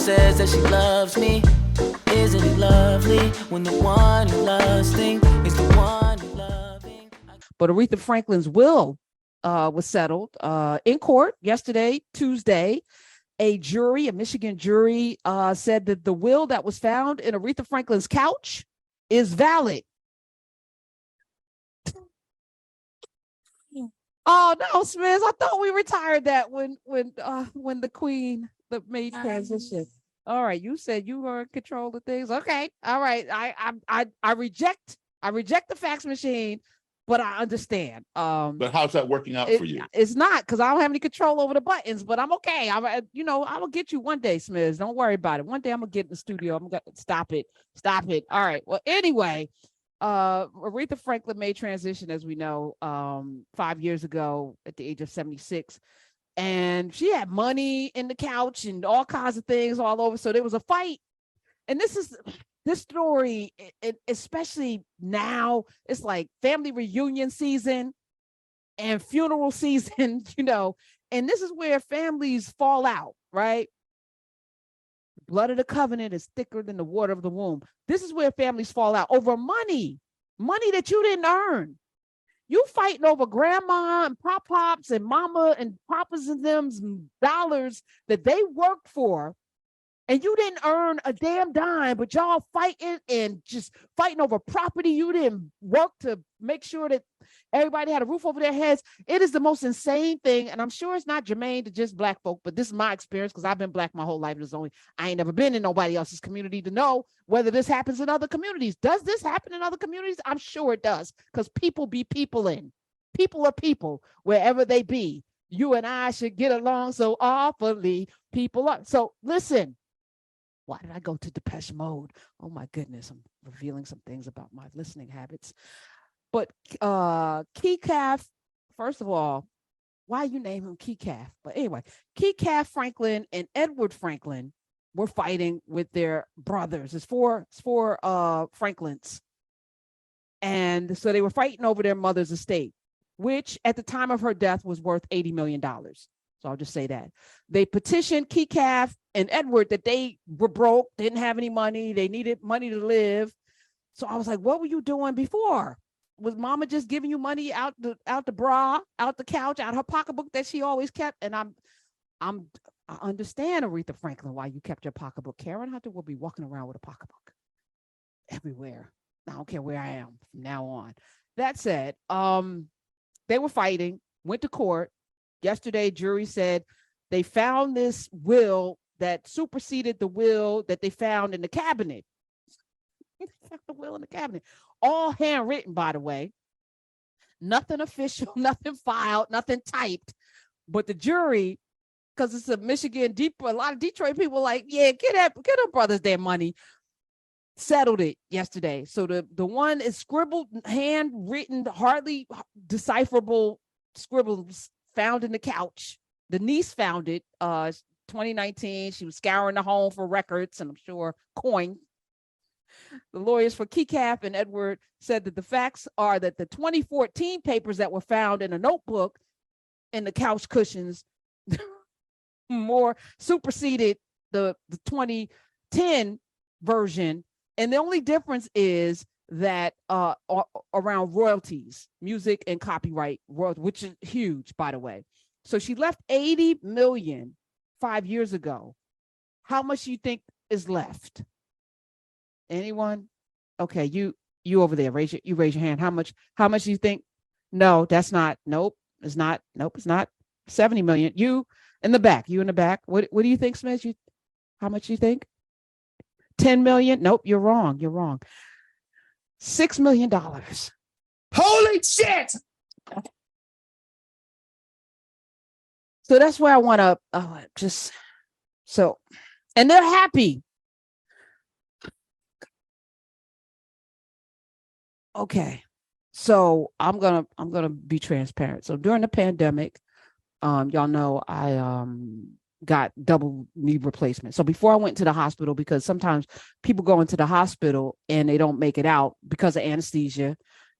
says that she loves me. Isn't it lovely when the one you're lusting is the one you're loving? But Aretha Franklin's will was settled in court yesterday, Tuesday. A Michigan jury, said that the will that was found in Aretha Franklin's couch is valid. Oh no, Smith! I thought we retired that when the Queen made transition. All right, you said you were in control of things. Okay, all right. I reject the fax machine, but I understand. But how's that working out for you? It's not, because I don't have any control over the buttons, but I'm okay. I will get you one day, Smith. Don't worry about it. One day I'm gonna get in the studio. I'm gonna stop it. All right. Well, anyway, Aretha Franklin made transition, as we know, 5 years ago at the age of 76. And she had money in the couch and all kinds of things all over. So there was a fight. And this story, especially now, it's like family reunion season and funeral season, and this is where families fall out, right? Blood of the covenant is thicker than the water of the womb. This is where families fall out over money that you didn't earn. You fighting over grandma and pops and mama and papas and them's dollars that they worked for, and you didn't earn a damn dime, but y'all fighting and just fighting over property you didn't work to make sure that everybody had a roof over their heads. It is the most insane thing, and I'm sure it's not germane to just Black folk, but this is my experience because I've been Black my whole life. I ain't never been in nobody else's community to know whether this happens in other communities. Does this happen in other communities? I'm sure it does, because people be peopling. People are people wherever they be. You and I should get along so awfully. People are. So listen. Why did I go to Depeche Mode? Oh my goodness, I'm revealing some things about my listening habits. But Key Calf, first of all, why you name him Key Calf? But anyway, Key Calf Franklin and Edward Franklin were fighting with their brothers. It's four Franklins. And so they were fighting over their mother's estate, which at the time of her death was worth $80 million. So I'll just say that. They petitioned Key Calf and Edward that they were broke, didn't have any money, they needed money to live. So I was like, what were you doing before? Was mama just giving you money out the bra, out the couch, out her pocketbook that she always kept? And I understand, Aretha Franklin, why you kept your pocketbook. Karen Hunter will be walking around with a pocketbook everywhere. I don't care where I am from now on. That said, they were fighting, went to court. Yesterday, jury said they found this will that superseded the will that they found in the cabinet. The will in the cabinet, all handwritten, by the way. Nothing official, nothing filed, nothing typed. But the jury, because it's a Michigan, a lot of Detroit people like, yeah, get them brothers their money. Settled it yesterday. So the one is scribbled, handwritten, hardly decipherable scribbles found in the couch. The niece found it 2019. She was scouring the home for records and I'm sure coin. The lawyers for Key Calf and Edward said that the facts are that the 2014 papers that were found in a notebook in the couch cushions more superseded the 2010 version. And the only difference is that around royalties, music and copyright, which is huge, by the way. So she left $80 million 5 years ago. How much do you think is left? Anyone? Okay, you over there, raise your hand. How much do you think? No, that's not. Nope, it's not. Nope, it's not. 70 million. You in the back. What do you think, Smith? How much do you think? 10 million? Nope, you're wrong. $6 million. Holy shit! So that's where I want to and they're happy. Okay, so I'm gonna be transparent. So during the pandemic, y'all know I got double knee replacement. So before I went to the hospital, because sometimes people go into the hospital and they don't make it out because of anesthesia,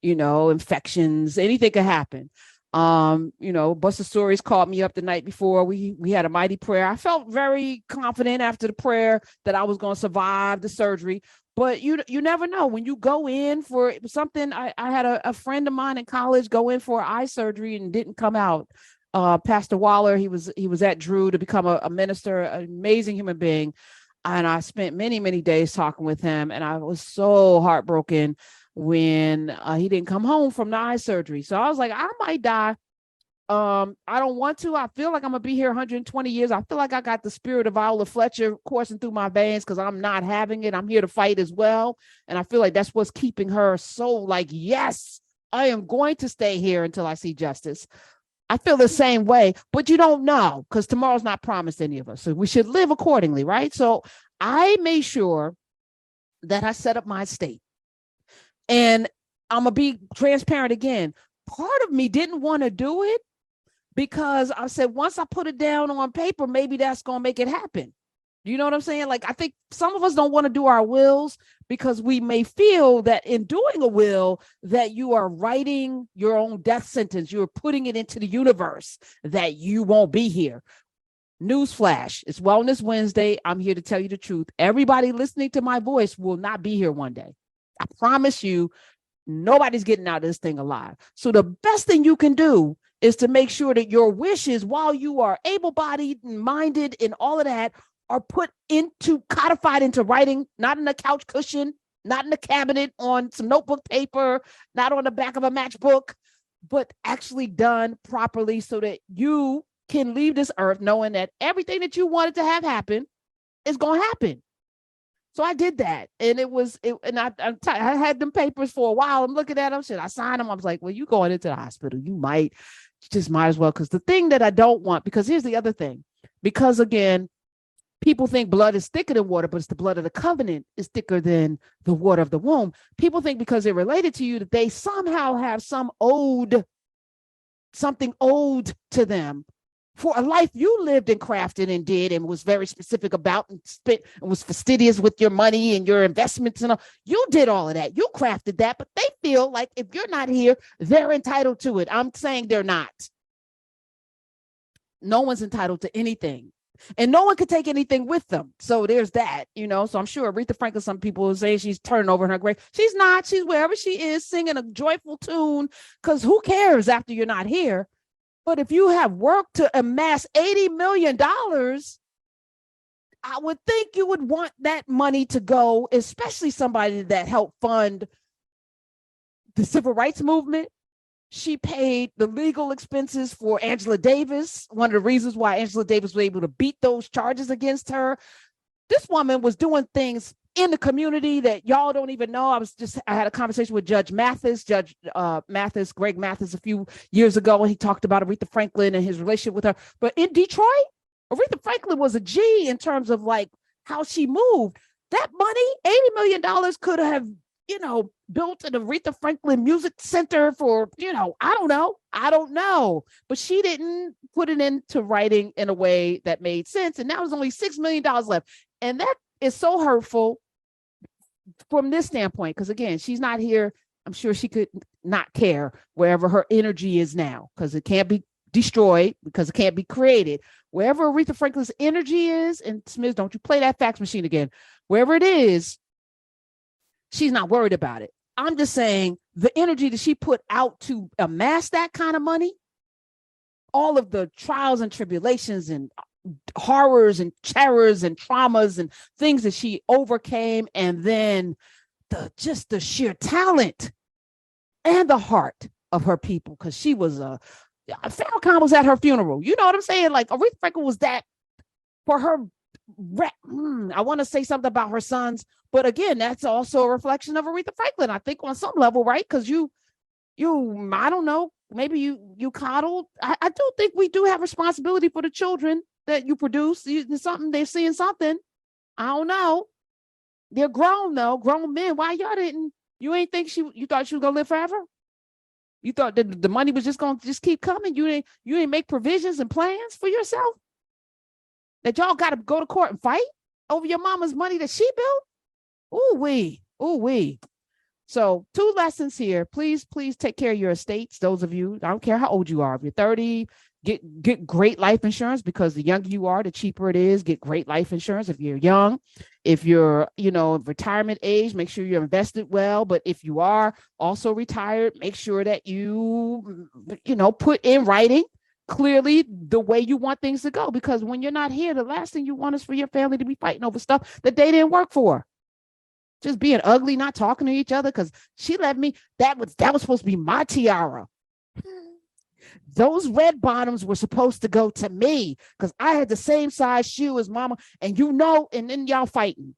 infections, anything could happen. Buster Stories called me up the night before. We had a mighty prayer. I felt very confident after the prayer that I was going to survive the surgery. But you never know when you go in for something. I had a friend of mine in college go in for eye surgery and didn't come out. Pastor Waller, he was at Drew to become a minister, an amazing human being. And I spent many, many days talking with him. And I was so heartbroken when he didn't come home from the eye surgery. So I was like, I might die. I don't want to. I feel like I'm gonna be here 120 years. I feel like I got the spirit of Viola Fletcher coursing through my veins because I'm not having it. I'm here to fight as well. And I feel like that's what's keeping her so like, yes, I am going to stay here until I see justice. I feel the same way, but you don't know because tomorrow's not promised any of us. So we should live accordingly, right? So I made sure that I set up my estate. And I'm going to be transparent again. Part of me didn't want to do it because I said, once I put it down on paper, maybe that's going to make it happen. You know what I'm saying? Like, I think some of us don't want to do our wills because we may feel that in doing a will that you are writing your own death sentence. You're putting it into the universe that you won't be here. Newsflash, it's Wellness Wednesday. I'm here to tell you the truth. Everybody listening to my voice will not be here one day. I promise you, nobody's getting out of this thing alive. So the best thing you can do is to make sure that your wishes, while you are able-bodied and minded and all of that, are codified into writing, not in a couch cushion, not in a cabinet on some notebook paper, not on the back of a matchbook, but actually done properly so that you can leave this earth knowing that everything that you wanted to have happen is going to happen. So I did that. And I had them papers for a while. I'm looking at them. Should I sign them? I was like, well, you going into the hospital. You just might as well. Because the thing that I don't want, because here's the other thing. Because again, people think blood is thicker than water, but it's the blood of the covenant is thicker than the water of the womb. People think because they're related to you that they somehow have something owed to them for a life you lived and crafted and did and was very specific about and spent and was fastidious with your money and your investments and all. You did all of that. You crafted that, but they feel like if you're not here, they're entitled to it. I'm saying they're not. No one's entitled to anything. And no one could take anything with them. So there's that, So I'm sure Aretha Franklin, some people will say she's turning over in her grave. She's not. She's wherever she is singing a joyful tune because who cares after you're not here? But if you have worked to amass $80 million, I would think you would want that money to go, especially somebody that helped fund the civil rights movement. She paid the legal expenses for Angela Davis. One of the reasons why Angela Davis was able to beat those charges against her. This woman was doing things in the community that y'all don't even know. I had a conversation with Greg Mathis, a few years ago, and he talked about Aretha Franklin and his relationship with her. But in Detroit, Aretha Franklin was a G in terms of like how she moved. That money, $80 million could have, built an Aretha Franklin Music Center for, I don't know. But she didn't put it into writing in a way that made sense. And now there's only $6 million left. And that is so hurtful from this standpoint, because again, she's not here. I'm sure she could not care wherever her energy is now, because it can't be destroyed, because it can't be created. Wherever Aretha Franklin's energy is, and Smith, don't you play that fax machine again, wherever it is, she's not worried about it. I'm just saying the energy that she put out to amass that kind of money, all of the trials and tribulations and horrors and terrors and traumas and things that she overcame, and then the sheer talent and the heart of her people, because she was Farrakhan was at her funeral. You know what I'm saying? Like Aretha Franklin was that for her. I want to say something about her sons, but again, that's also a reflection of Aretha Franklin, I think, on some level, right? Because you, I don't know, maybe you coddled. I do think we do have responsibility for the children that you produce. They're seeing something. I don't know. They're grown though, grown men. Why y'all didn't? You ain't think you thought she was gonna live forever? You thought that the money was just gonna keep coming? You ain't make provisions and plans for yourself? That y'all got to go to court and fight over your mama's money that she built? Ooh wee. So 2 lessons here. Please take care of your estates. Those of you, I don't care how old you are. If you're 30, get great life insurance, because the younger you are, the cheaper it is. Get great life insurance. If you're young, if you're, retirement age, make sure you're invested well. But if you are also retired, make sure that you, put in writing clearly the way you want things to go. Because when you're not here, the last thing you want is for your family to be fighting over stuff that they didn't work for. Just being ugly, not talking to each other, because she let me, that was supposed to be my tiara. Those red bottoms were supposed to go to me because I had the same size shoe as mama. And and then y'all fighting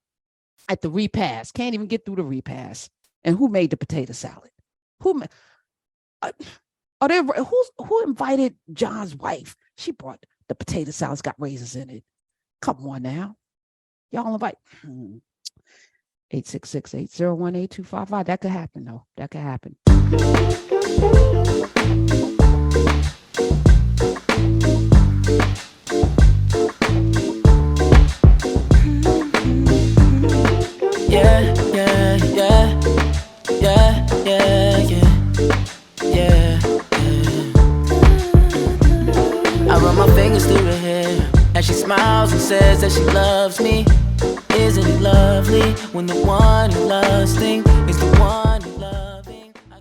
at the repast. Can't even get through the repast. And who made the potato salad? Who invited John's wife? She brought the potato salad. It's got raisins in it. Come on now. Y'all invite. 866-801-8255. That could happen, though. That could happen. Yeah. I run my fingers through her hair as she smiles and says that she loves me. Isn't it lovely when the one you love thing is